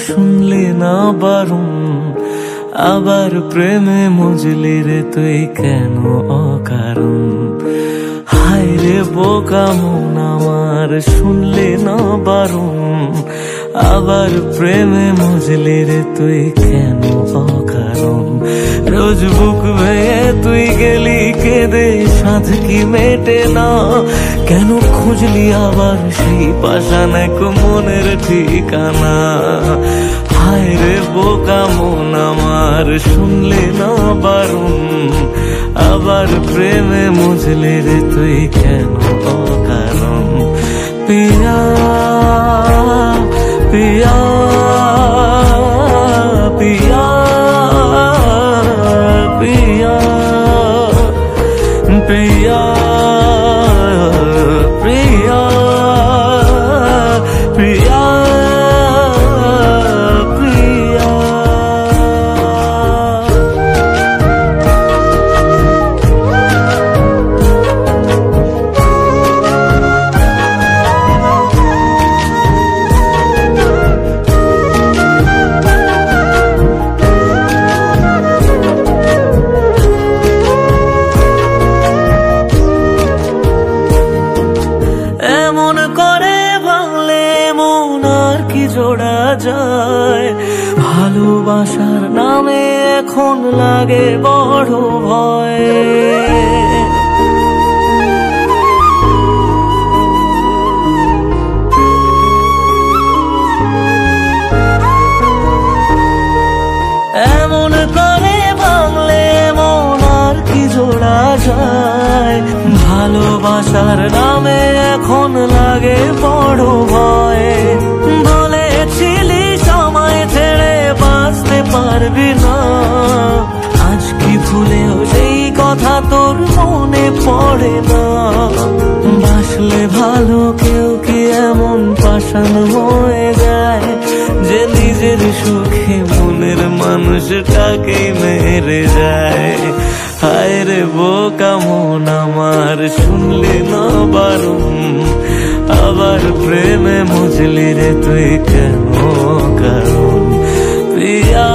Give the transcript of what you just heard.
শুনলি না বারণ, আবার প্রেমে মজলি রে তুই কেন অকারণ। হায় রে বোকা মন আমার, শুনলি না বারণ, আবার প্রেমে মজলি রে তুই কেন অকারণ। রোজ বুক ভেঙে তুই গেলি কেঁদে, সাধ কি মেটে না, কেন খুঁজলি আবার সেই পাষাণ এক মনের ঠিকানা। হায় রে বোকা মন আমার, শুনলি না বারণ, আবার প্রেমে মজলি রে তুই কেন অকারণ। পিয়া পিয়া পিয়া পিয়া পিয়া প্রিয়া প্রিয়া প্রিয়া। এমন করে ভাঙলে মন আর কি জোড়া যায়, ভালোবাসার নামে এখন লাগে বড় ভয়। এমন করে ভাঙলে মন আর কি জোড়া যায়, ভালোবাসার নামে এখন লাগে বড় ভয়। বলেছিলি সময় ছেড়ে বাঁচতে পারবি না, আজ কি ভুলেও সেই কথা তোর মনে পড়ে না। বাসলে ভালো কেউ কি এমন পাষাণ হয়ে যায়, যে নিজের সুখে মনের মানুষটাকে মেরে যায়। হায় রে বোকা মন আমার, শুনলি না বারণ, আবার প্রেমে মজলি রে তুই কেন কারণ। পিয়া